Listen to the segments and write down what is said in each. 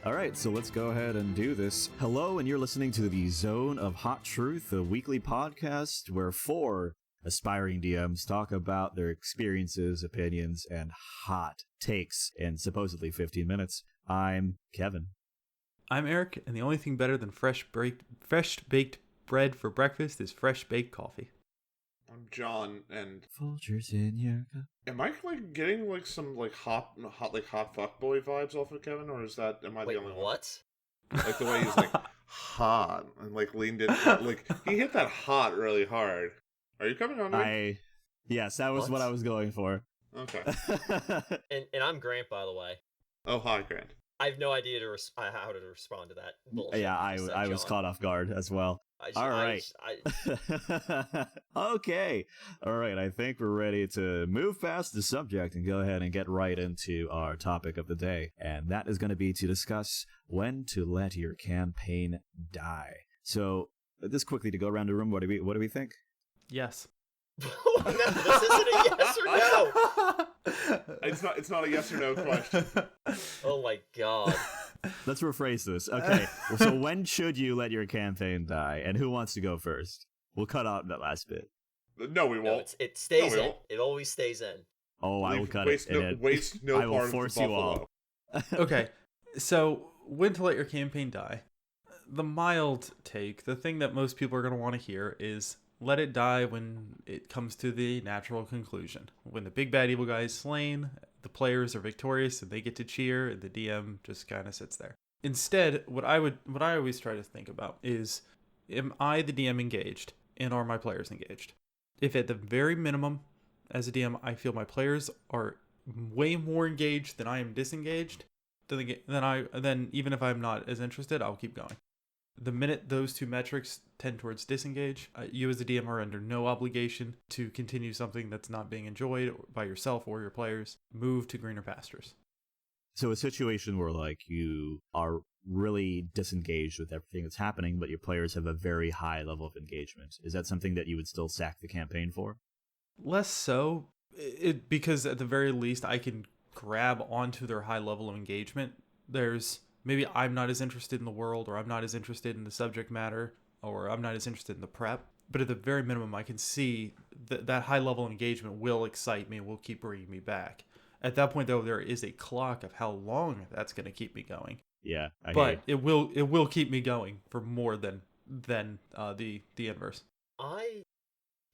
All right, so let's go ahead and do this. Hello, and you're listening to the Zone of Hot Truth, a weekly podcast where 4 aspiring DMs talk about their experiences, opinions, and hot takes in supposedly 15 minutes. I'm Kevin. I'm Eric, and the only thing better than fresh baked bread for breakfast is fresh baked coffee. I'm John, and Folgers in your cup. am I getting some hot fuckboy vibes off of Kevin, or am I the only one? What? Like the way he's hot and leaned in, he hit that hot really hard. Are you coming on me? Yes, that was what I was going for. Okay. And I'm Grant, by the way. Oh, hi, Grant. I have no idea how to respond to that bullshit. Yeah, I was caught off guard as well. All right. Okay. All right. I think we're ready to move past the subject and go ahead and get right into our topic of the day. And that is going to be to discuss when to let your campaign die. So just quickly to go around the room, what do we think? Yes. No, this isn't a yes or no. It's not a yes or no question. Oh my god. Let's rephrase this. Okay, so when should you let your campaign die? And who wants to go first? We'll cut out that last bit. No, we won't. It stays we in. won't. It always stays in. Oh, I will cut waste it. Waste no I will part force of the you all. Okay, so when to let your campaign die? The mild take, the thing that most people are going to want to hear is let it die when it comes to the natural conclusion. When the big bad evil guy is slain, the players are victorious and they get to cheer, and the DM just kind of sits there. Instead, what I always try to think about is, am I the DM engaged, and are my players engaged? If at the very minimum, as a DM, I feel my players are way more engaged than I am disengaged, then even if I'm not as interested, I'll keep going. The minute those two metrics tend towards disengage, you as a DM are under no obligation to continue something that's not being enjoyed by yourself or your players. Move to greener pastures. So a situation where you are really disengaged with everything that's happening, but your players have a very high level of engagement. Is that something that you would still sack the campaign for? Less so, because at the very least I can grab onto their high level of engagement. Maybe I'm not as interested in the world, or I'm not as interested in the subject matter, or I'm not as interested in the prep. But at the very minimum, I can see that high level of engagement will excite me and will keep bringing me back. At that point, though, there is a clock of how long that's going to keep me going. Yeah, but it will keep me going for more than the inverse. I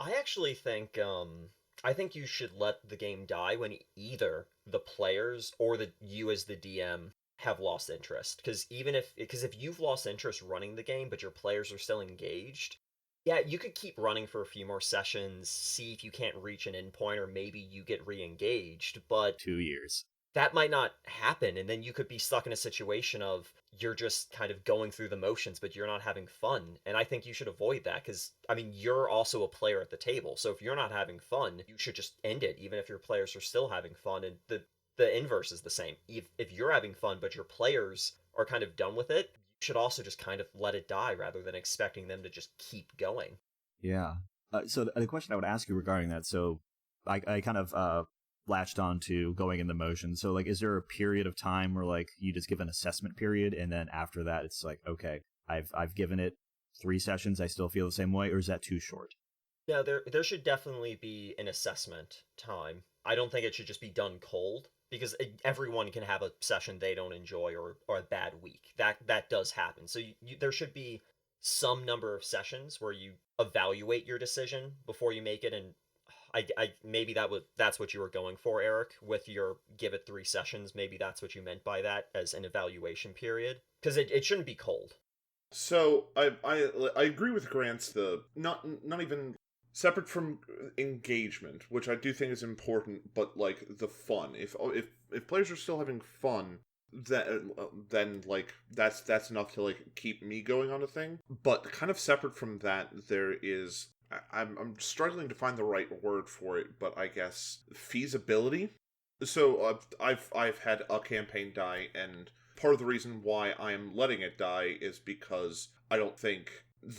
actually think you should let the game die when either the players or you as the DM have lost interest. Because if you've lost interest running the game, but your players are still engaged, yeah, you could keep running for a few more sessions, see if you can't reach an endpoint, or maybe you get re-engaged, but 2 years. That might not happen, and then you could be stuck in a situation of you're just kind of going through the motions, but you're not having fun. And I think you should avoid that, because, you're also a player at the table, so if you're not having fun, you should just end it, even if your players are still having fun. And the inverse is the same. If you're having fun, but your players are kind of done with it, you should also just kind of let it die, rather than expecting them to just keep going. Yeah. So the question I would ask you regarding that, so I kind of latched on to going in the motion. So is there a period of time where you just give an assessment period, and then after that it's okay, I've given it 3 sessions, I still feel the same way, or is that too short? Yeah, there should definitely be an assessment time. I don't think it should just be done cold, because everyone can have a session they don't enjoy, or a bad week. That does happen. So there should be some number of sessions where you evaluate your decision before you make it. And maybe that's what you were going for, Eric, with your give it 3 sessions. Maybe that's what you meant by that, as an evaluation period, because it shouldn't be cold. So I agree with Grant's not even separate from engagement, which I do think is important, but the fun. If players are still having fun, then that's enough to keep me going on a thing. But kind of separate from that, there is, I'm struggling to find the right word for it, but I guess feasibility. So I've had a campaign die, and part of the reason why I am letting it die is because I don't think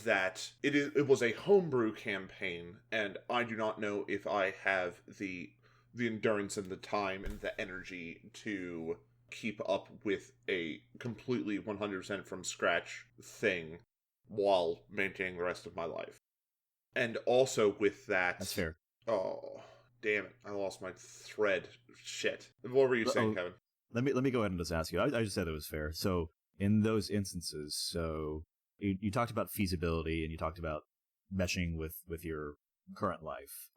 that it was a homebrew campaign, and I do not know if I have the endurance and the time and the energy to keep up with a completely 100% from scratch thing while maintaining the rest of my life. And also with that... That's fair. Oh, damn it. I lost my thread. Shit. What were you saying, Kevin? Let me go ahead and just ask you. I just said it was fair. So in those instances, so you talked about feasibility and you talked about meshing with your current life.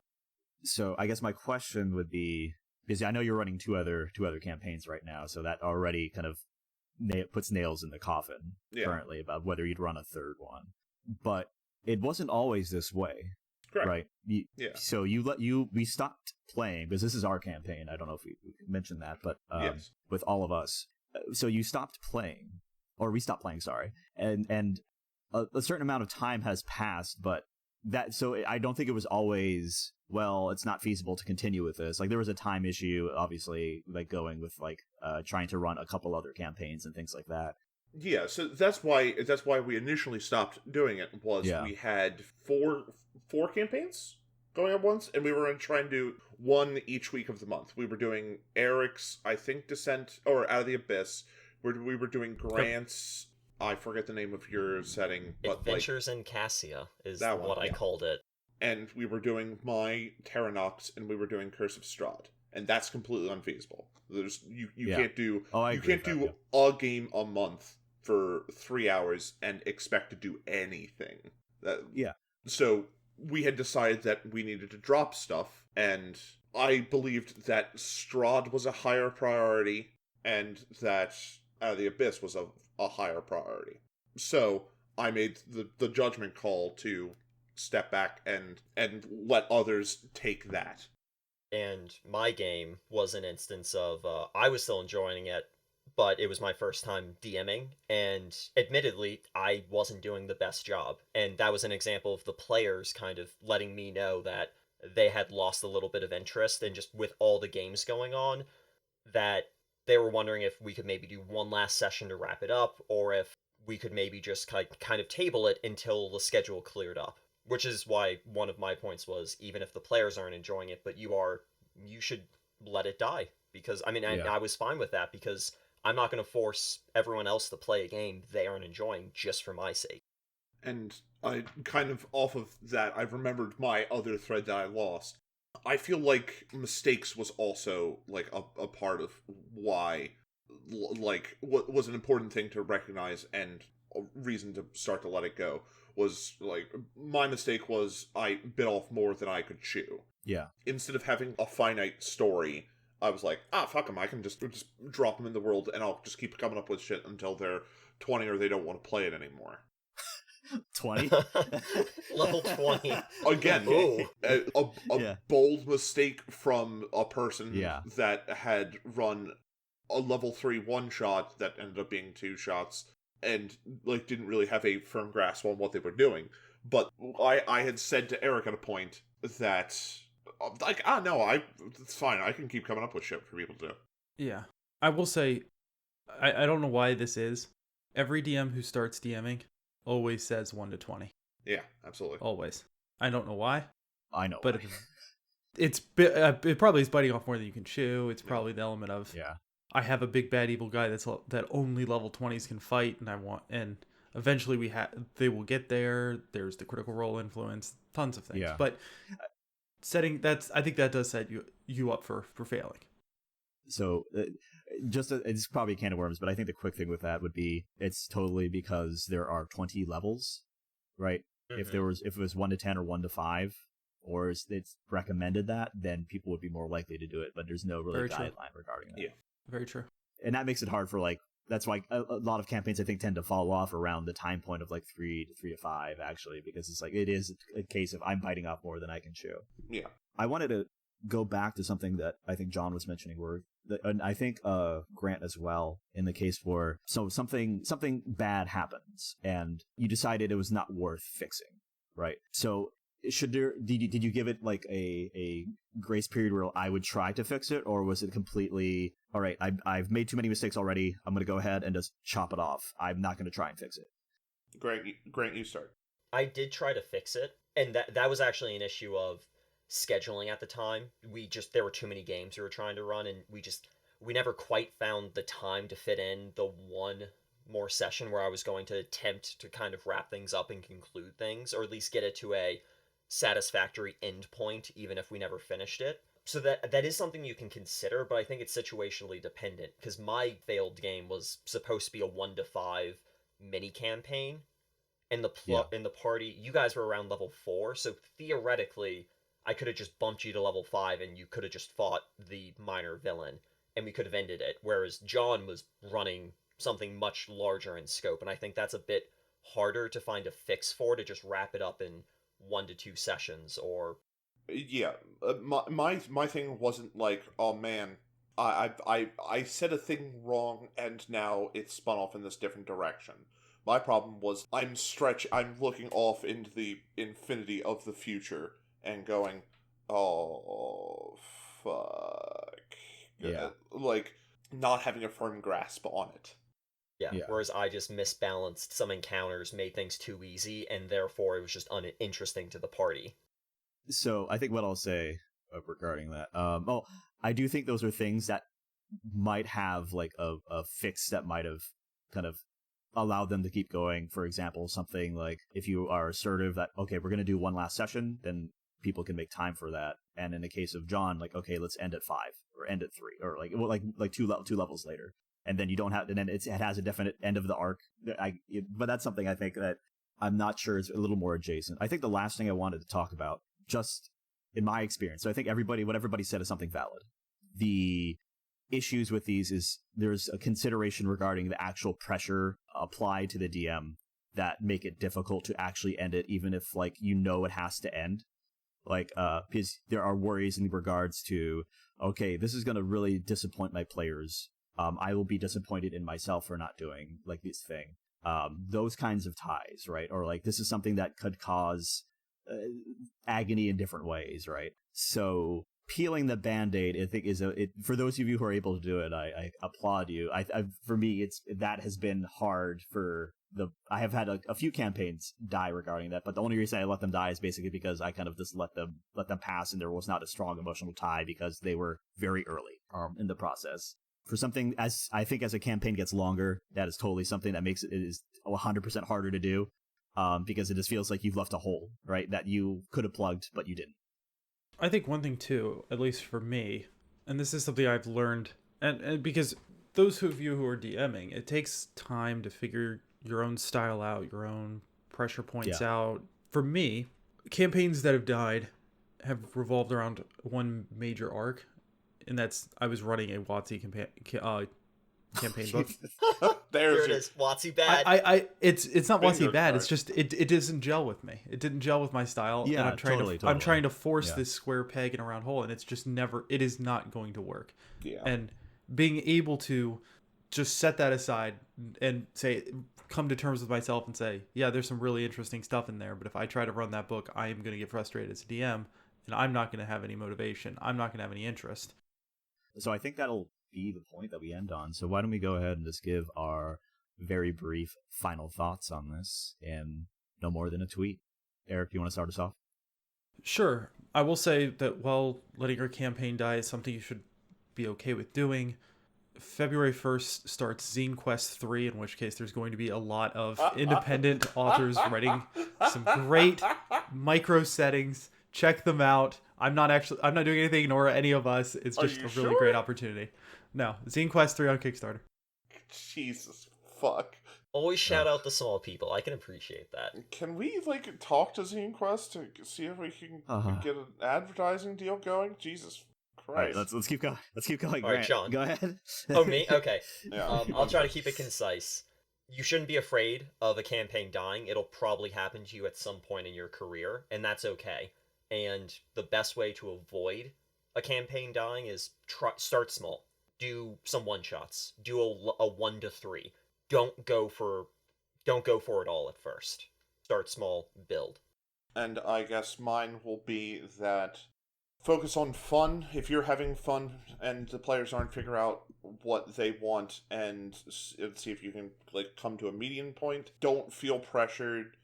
So I guess my question would be, because I know you're running two other campaigns right now, so that already kind of puts nails in the coffin currently about whether you'd run a third one. But it wasn't always this way. Correct. Right. So we stopped playing because this is our campaign. I don't know if we mentioned that, but yes. With all of us. So you stopped playing, or we stopped playing. Sorry, and a certain amount of time has passed, but I don't think it was always, well, it's not feasible to continue with this. Like there was a time issue, obviously, like going with like trying to run a couple other campaigns and things like that. Yeah, so that's why we initially stopped doing it. We had four campaigns going at once, and we were trying to do one each week of the month. We were doing Eric's, I think, Descent or Out of the Abyss. We were doing Grant's. I forget the name of your setting, but Adventures in Cassia is what I called it. And we were doing my Terra Nox, and we were doing Curse of Strahd, and that's completely unfeasible. There's you can't do a game a month for 3 hours and expect to do anything. So we had decided that we needed to drop stuff, and I believed that Strahd was a higher priority, and that Out of the Abyss was a higher priority. So I made the judgment call to step back and let others take that. And my game was an instance of I was still enjoying it, but it was my first time DMing, and admittedly, I wasn't doing the best job. And that was an example of the players kind of letting me know that they had lost a little bit of interest, and just with all the games going on, that they were wondering if we could maybe do one last session to wrap it up, or if we could maybe just kind of table it until the schedule cleared up. Which is why one of my points was, even if the players aren't enjoying it, but you should let it die. Because, I mean, I was fine with that, because I'm not going to force everyone else to play a game they aren't enjoying just for my sake. And I kind of, off of that, I've remembered my other thread that I lost. I feel like mistakes was also, like, a part of why, like, what was an important thing to recognize and a reason to start to let it go. Was, like, my mistake was I bit off more than I could chew. Yeah. Instead of having a finite story, I was like, fuck them, I can just drop them in the world, and I'll just keep coming up with shit until they're 20 or they don't want to play it anymore. 20? Level 20. Again, a bold mistake from a person that had run a level 3 one-shot that ended up being 2 shots, and like didn't really have a firm grasp on what they were doing. But I had said to Eric at a point that, like, no, it's fine. I can keep coming up with shit for people to do. Yeah. I will say, I don't know why this is. Every DM who starts DMing always says 1 to 20. Yeah, absolutely. Always. I don't know why. I know. But it probably is biting off more than you can chew. It's probably the element of... Yeah. I have a big bad evil guy that only level 20s can fight, and eventually they will get there. There's the critical role influence, tons of things. Yeah. But I think that does set you up for failing. So it's probably a can of worms, but I think the quick thing with that would be it's totally because there are 20 levels, right? Mm-hmm. If it was 1 to 10 or 1 to 5, or it's recommended that, then people would be more likely to do it. But there's no really guideline regarding that. Yeah. Very true. And that makes it hard for, like, that's why a lot of campaigns, I think, tend to fall off around the time point of, like, 3 to 5, actually, because it's like, it is a case of I'm biting off more than I can chew. Yeah. I wanted to go back to something that I think John was mentioning, and I think Grant as well, in the case where, so something bad happens, and you decided it was not worth fixing, right? So did you give it like a grace period where I would try to fix it, or was it completely, all right, I've made too many mistakes already, I'm going to go ahead and just chop it off, I'm not going to try and fix it? Grant, you start. I did try to fix it, and that was actually an issue of scheduling at the time. There were too many games we were trying to run, and we never quite found the time to fit in the one more session where I was going to attempt to kind of wrap things up and conclude things, or at least get it to a satisfactory end point, even if we never finished it. So that is something you can consider, but I think it's situationally dependent, because my failed game was supposed to be a 1 to 5 mini campaign, and in the party, you guys were around level 4, so theoretically, I could have just bumped you to level 5, and you could have just fought the minor villain, and we could have ended it, whereas John was running something much larger in scope, and I think that's a bit harder to find a fix for, to just wrap it up in 1 to 2 sessions, or... Yeah, my thing wasn't like, oh man, I said a thing wrong and now it's spun off in this different direction. My problem was I'm looking off into the infinity of the future and going, oh fuck, Yeah, like not having a firm grasp on it. Yeah, whereas I just misbalanced some encounters, made things too easy, and therefore it was just uninteresting to the party. So I think what I'll say regarding that, I do think those are things that might have like a fix that might have kind of allowed them to keep going. For example, something like if you are assertive that, okay, we're going to do one last session, then people can make time for that. And in the case of John, like, okay, let's end at 5 or end at 3 or like two levels later. And then you don't have, and then it has a definite end of the arc. But that's something I think that I'm not sure is a little more adjacent. I think the last thing I wanted to talk about, just in my experience, so I think what everybody said is something valid. The issues with these is there's a consideration regarding the actual pressure applied to the DM that make it difficult to actually end it, even if like it has to end. Like because there are worries in regards to, okay, this is going to really disappoint my players. I will be disappointed in myself for not doing like this thing. Those kinds of ties, right? Or like this is something that could cause agony in different ways, right? So peeling the Band-Aid, I think, is for those of you who are able to do it, I applaud you. For me, that has been hard I have had a few campaigns die regarding that, but the only reason I let them die is basically because I kind of just let them pass, and there was not a strong emotional tie because they were very early in the process. For something as a campaign gets longer, that is totally something that makes it is 100% harder to do. Because it just feels like you've left a hole, right? That you could have plugged, but you didn't. I think one thing too, at least for me, and this is something I've learned, and because those of you who are DMing, it takes time to figure your own style out, your own pressure points out. For me, campaigns that have died have revolved around one major arc, and that's I was running a WotC campaign book. There it is. WotC bad. It's not WotC bad. It's just it doesn't gel with me. It didn't gel with my style. Yeah, and totally. I'm trying to force this square peg in a round hole, and it's just never. It is not going to work. Yeah. And being able to just set that aside and come to terms with myself and say, yeah, there's some really interesting stuff in there, but if I try to run that book, I am going to get frustrated as a DM, and I'm not going to have any motivation. I'm not going to have any interest. So I think that'll be the point that we end on. So why don't we go ahead and just give our very brief final thoughts on this in no more than a tweet. Eric, you want to start us off? Sure. I will say that while letting your campaign die is something you should be okay with doing, February 1st starts Zine Quest 3, in which case there's going to be a lot of independent authors writing some great micro settings. Check them out. I'm not doing anything, nor any of us. It's just a really great opportunity. No, Zine Quest 3 on Kickstarter. Jesus fuck. Always shout out the small people. I can appreciate that. Can we talk to Zine Quest to see if we can get an advertising deal going? Jesus Christ. All right, let's keep going. Let's keep going. All right, John. Go ahead. Oh, me? Okay. Yeah. I'll try to keep it concise. You shouldn't be afraid of a campaign dying. It'll probably happen to you at some point in your career, and that's okay. And the best way to avoid a campaign dying is start small. Do some one-shots. Do a 1 to 3. Don't go for it all at first. Start small, build. And I guess mine will be that focus on fun. If you're having fun and the players aren't figure out what they want and see if you can come to a median point, don't feel pressured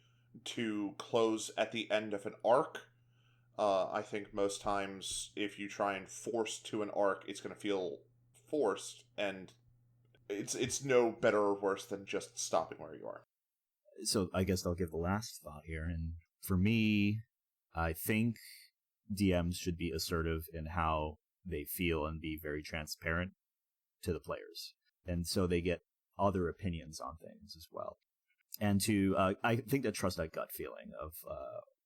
to close at the end of an arc. I think most times if you try and force to an arc, it's going to feel forced, and it's no better or worse than just stopping where you are. So I guess I'll give the last thought here. And for me, I think DMs should be assertive in how they feel and be very transparent to the players. And so they get other opinions on things as well. And I think that trust that gut feeling of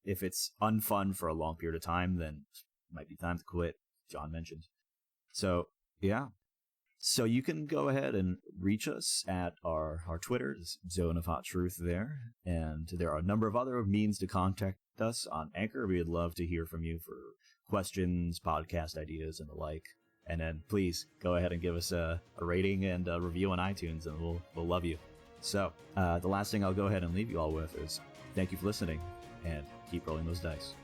if it's unfun for a long period of time, then it might be time to quit, John mentioned. So, yeah. So you can go ahead and reach us at our Twitter, Zone of Hot Truth there. And there are a number of other means to contact us on Anchor. We'd love to hear from you for questions, podcast ideas, and the like. And then please go ahead and give us a rating and a review on iTunes, and we'll love you. So the last thing I'll go ahead and leave you all with is thank you for listening, and keep rolling those dice.